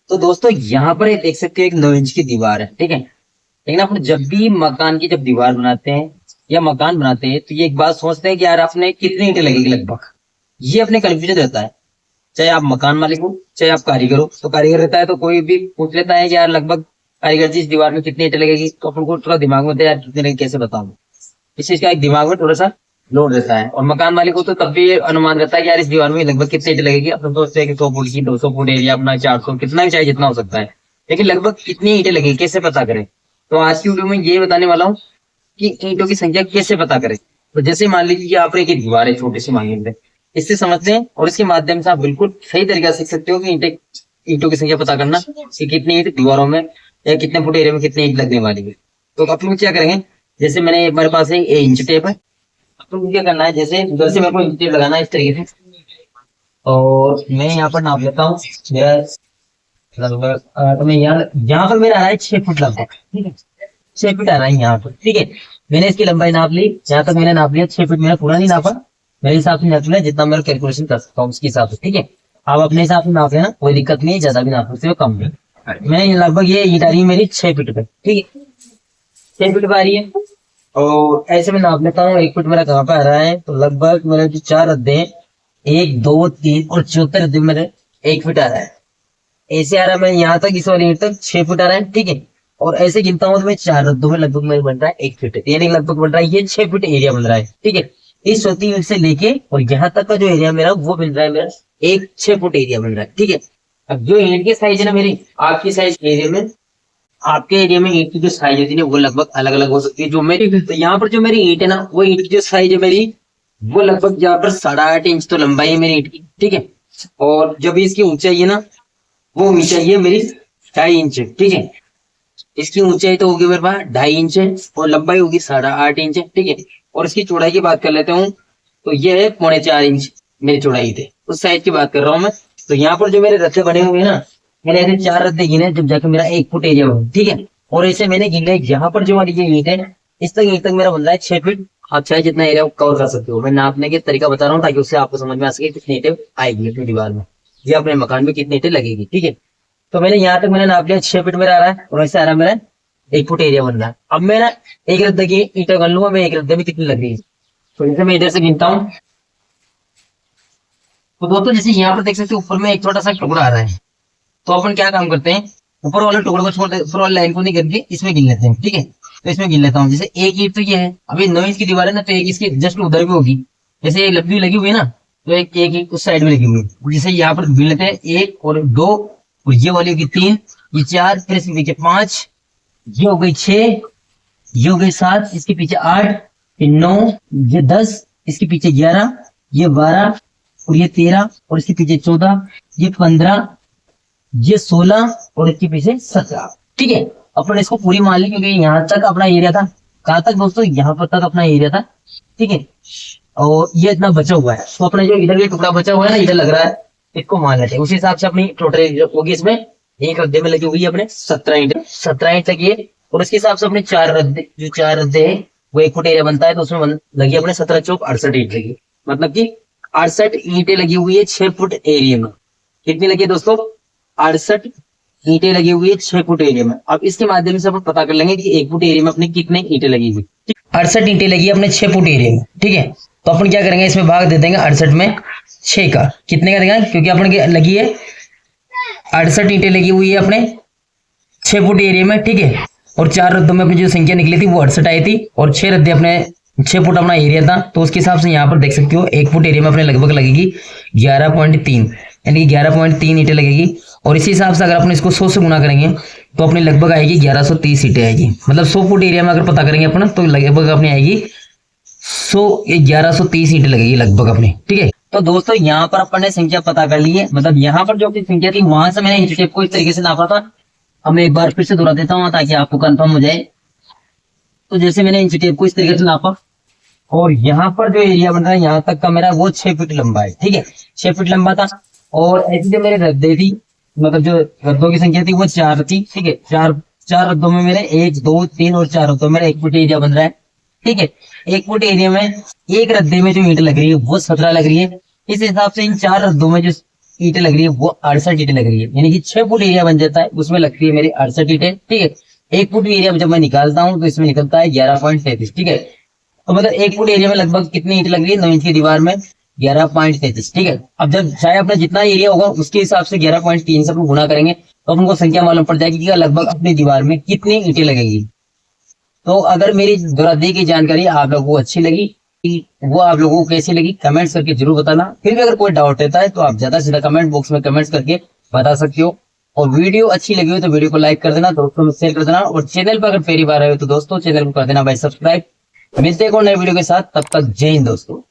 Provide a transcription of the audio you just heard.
तो दोस्तों यहाँ पर ये देख सकते हो एक 9 इंच की दीवार है, ठीक है। लेकिन अपन जब भी मकान की जब दीवार बनाते हैं या मकान बनाते हैं तो ये एक बात सोचते हैं कि यार आपने कितनी ईंटें लगेगी लगभग, ये अपने कंफ्यूजन रहता है। चाहे आप मकान मालिक हो चाहे आप कारीगर हो, तो कारीगर रहता है तो कोई भी पूछ लेता है कि यार लगभग कारीगर जी इस दीवार में कितनी ईंटें लगेगी, तो अपन को थोड़ा दिमाग में होता है यार कितनी लगेगी कैसे बताऊं। इस चीज का एक दिमाग में थोड़ा सा लोड रहता है। और मकान मालिक को तो तब भी ये अनुमान रहता है कि यार इस दीवार में लगभग कितनी ईंटें लगेगी। अपन सोचते हैं कि 100 फुट की 200 फुट एरिया अपना 400 कितना भी चाहिए जितना हो सकता है, लेकिन लगभग कितनी ईंटें लगेगी कैसे पता करें। तो आज की वीडियो में ये बताने वाला हूँ कि ईंटों की संख्या कैसे पता करें। तो जैसे मान लीजिए कि आप एक दीवार है छोटी सी मान लीजिए, इससे समझते हैं और इसके माध्यम से आप बिल्कुल सही तरीके से सीख सकते हो कि ईंटों की संख्या पता करना कि कितनी ईंट दीवारों में या कितने फुट एरिया में कितनी ईंट लगने वाली है। तो अपन क्या करेंगे, जैसे मैंने हमारे पास है इंच टेप है। अपन क्या करना है, जैसे उधर से मेरे को इंच टेप लगाना है इस तरीके से, और मैं यहाँ पर नाप लेता हूँ मेरा लगभग तो मैं यहाँ पर मेरा आ रहा है 6 फुट लगभग, ठीक है। 6 फुट आ रहा है यहाँ पर, ठीक है। मैंने इसकी लंबाई नाप ली, यहाँ तक मैंने नाप लिया। 6 फुट मेरा पूरा नहीं नापा, मेरे हिसाब से नाप लिया जितना मेरा कैलकुलेशन कर सकता हूँ उसके हिसाब से, ठीक है। आप अपने हिसाब से नाप लेना, कोई दिक्कत नहीं है, ज्यादा भी नाप सकते हो कम भी। मैं लगभग ये ईंट आ रही है मेरी 6 फुट पे, ठीक है। 6 फुट पे आ रही है और ऐसे में नाप लेता हूँ 1 फुट मेरा कहाँ पे आ रहा है। तो लगभग मेरे जो 4 रद्दे हैं, 1 2 3 और चौथे रद्दे मेरे 1 फुट आ रहा है। ऐसे आ रहा है मैं यहाँ तक इस वाली ईंट तक 6 फुट आ रहा है, ठीक है। और ऐसे गिनता हूँ तो मैं 4 रद्दों में लगभग मेरे बन रहा है 1 फुट, यानी लगभग बन रहा है ये 6 फुट एरिया बन रहा है, ठीक है। इस चौथी ईंट से लेके और यहाँ तक का जो एरिया मेरा वो बन रहा है मेरा एक 6 फुट एरिया बन रहा है, ठीक है। अब जो ईंट की साइज है ना मेरी, आपकी साइज एरिया में, आपके एरिया में ईंट की जो साइज होती है वो लगभग अलग अलग हो सकती है। जो मेरी तो यहाँ पर जो मेरी ईंट है ना, वो ईंट की जो साइज है मेरी वो लगभग यहाँ पर 8.5 इंच तो लंबाई है मेरी ईंट की, ठीक है। और जब इसकी ऊंचाई है ना, वो ऊंचाई है मेरी 2.5 इंच, ठीक है। इसकी ऊंचाई तो होगी मेरे पास 2.5 इंच है और लंबाई होगी 8.5 इंच, ठीक है। और इसकी चौड़ाई की बात कर लेते हूँ तो ये है 3.25 इंच मेरी चौड़ाई थे, उस साइज की बात कर रहा हूँ मैं। तो यहाँ पर जो मेरे रस्ते बने हुए हैं ना, मैंने ऐसे 4 रद्दे गिने जब जाकर मेरा 1 फुट एरिया बना, ठीक है। और ऐसे मैंने गिने यहाँ पर जो वाली ये ईंट है, इस तक ईंट तक मेरा बन रहा है 6 फुट। आप चाहे जितना एरिया कवर कर सकते हो, मैं नापने के तरीका बता रहा हूँ ताकि उससे आपको समझ में आ सके कितनी ईंटें आएगी अपनी दीवार में या अपने मकान में कितनी ईंटें लगेगी, ठीक है। तो मैंने यहाँ तक मैंने नाप लिया 6 फुट मेरा आ रहा है और ऐसे आ रहा है मेरा 1 फुट एरिया बन रहा है। अब मैं ना एक रद्दे की ईंटें कर लूंगा, मैं एक रद्दे में कितनी लग रही है। तो जैसे मैं इधर से गिनता हूँ तो दोस्तों जैसे यहाँ पर देख सकते हो ऊपर में एक छोटा सा टुकड़ा आ रहा है। तो अपन क्या काम करते हैं, ऊपर वाले टुकड़े को छोड़, ऊपर वाली लाइन को नहीं करके इसमें गिन लेते हैं, ठीक है। तो इसमें गिन लेता हूँ, जैसे एक ईंट तो ये है, अभी 9 इंच की दीवार है ना, तो एक इसकी जस्ट उधर भी होगी। जैसे एक लंबी लगी हुई है ना, तो एक एक एक उस साइड में लगी हुई है। जैसे यहाँ पर गिन लेते हैं 1 और 2 और ये वाली होगी 3, ये 4, फिर इसके पीछे 5, ये हो गई 6, ये हो गई 7, इसके पीछे 8, फिर 9, ये 10, इसके पीछे 11, ये 12 और ये 13 और इसके पीछे 14, ये 15, ये 16 और इसके पीछे 17, ठीक है। अपन इसको पूरी मान ली क्योंकि यहाँ तक अपना एरिया था। कहाँ तक दोस्तों, यहाँ पर तक अपना एरिया था, ठीक है। और ये इतना बचा हुआ है, तो अपना जो इधर ये टुकड़ा बचा हुआ है ना, इधर लग रहा है, इसको मान लेते हैं। उस हिसाब से अपनी टोटल होगी इसमें एक रद्दे में लगी हुई है अपने 17 ईंट लगी है। और उसके हिसाब से अपने 4 रद्दे, जो 4 रद्दे है वो 1 फुट एरिया बनता है, तो उसमें लगी अपने 17 चौक 68 ईंट लगी, मतलब की 68 ईंटें लगी हुई है 6 फुट एरिया में। कितनी लगी है दोस्तों, 68 ईंटें लगी हुई है 6 फुट एरिया में। अब इसके माध्यम से अपन पता कर लेंगे कि 1 फुट एरिया में अपने कितने ईंटें लगी हुई। 68 ईंटें लगी है अपने 6 फुट एरिया में, ठीक है। तो अपन क्या करेंगे, इसमें भाग दे देंगे 68 में 6 का, कितने का देगा, क्योंकि अपन लगी है 68 ईंटें लगी हुई है अपने 6 फुट एरिया में, ठीक है। और 4 रद्दों में अपनी जो संख्या निकली थी वो 68 आई थी और 6 रद्दे अपने 6 फुट अपना एरिया था। तो उसके हिसाब से यहाँ पर देख सकते हो 1 फुट एरिया में अपने लगभग लगेगी 11.3, यानी कि 11.3 ईंटें लगेगी। और इसी हिसाब से अगर अपन इसको 100 से गुना करेंगे तो अपनी लगभग आएगी 1130 ईंटें आएगी। मतलब 100 फुट एरिया में अगर पता करेंगे अपन तो लगभग अपनी आएगी 1130 ईंटें लगेगी लगभग अपनी, ठीक है। तो दोस्तों यहाँ पर अपन ने संख्या पता कर ली है, मतलब यहाँ पर जो अपनी संख्या थी वहां से मैंने इंच टेप को इस तरीके से नापा था। अब मैं एक बार फिर से दोहरा देता हूँ ताकि आपको कंफर्म हो जाए। तो जैसे मैंने इंच टेप को इस तरीके से नापा और यहाँ पर जो एरिया बन रहा है यहाँ तक का मेरा वो 6 फुट लंबा है, ठीक है। 6 फुट लंबा था। और ऐसी जो मेरे रद्दे थी, मतलब जो रद्दों की संख्या थी वो 4 थी, ठीक है। चार रद्दों में मेरे 1 2 3 और 4 रद्दों में 1 फुट एरिया बन रहा है, ठीक है। 1 फुट एरिया में एक रद्दे में जो ईंट लग रही है वो 17 लग रही है। इस हिसाब से इन 4 रद्दों में जो ईंटें लग रही है वो 68 ईंटें लग रही है, यानी कि 6 फुट एरिया बन जाता है, उसमें लगती है मेरी 68 ईंटें। ठीक है, 1 फुट एरिया जब मैं निकालता हूँ तो इसमें निकलता है 11.33। ठीक है, तो मतलब 1 फुट एरिया में लगभग कितनी ईंट लग रही है 9 इंच की दीवार में? 11.33। ठीक है, अब जब चाहे अपना जितना एरिया होगा उसके हिसाब से 11.3 से अपन गुणा करेंगे तो हमको संख्या मालूम पड़ जाएगी कि लगभग अपनी दीवार में कितनी ईंटें लगेगी। तो अगर मेरी द्वारा दी गई जानकारी आप लोगों को अच्छी लगी, वो आप लोगों को कैसी लगी कमेंट्स करके जरूर बताना। फिर भी अगर कोई डाउट रहता है तो आप ज्यादा से ज्यादा कमेंट बॉक्स में कमेंट्स करके बता सकते हो। और वीडियो अच्छी लगी हो तो वीडियो को लाइक कर देना, दोस्तों में शेयर कर देना, और चैनल पर अगर पहली बार आए हो तो दोस्तों चैनल को कर देना भाई सब्सक्राइब। मिलते हैं एक और नए वीडियो के साथ, तब तक जय हिंद दोस्तों।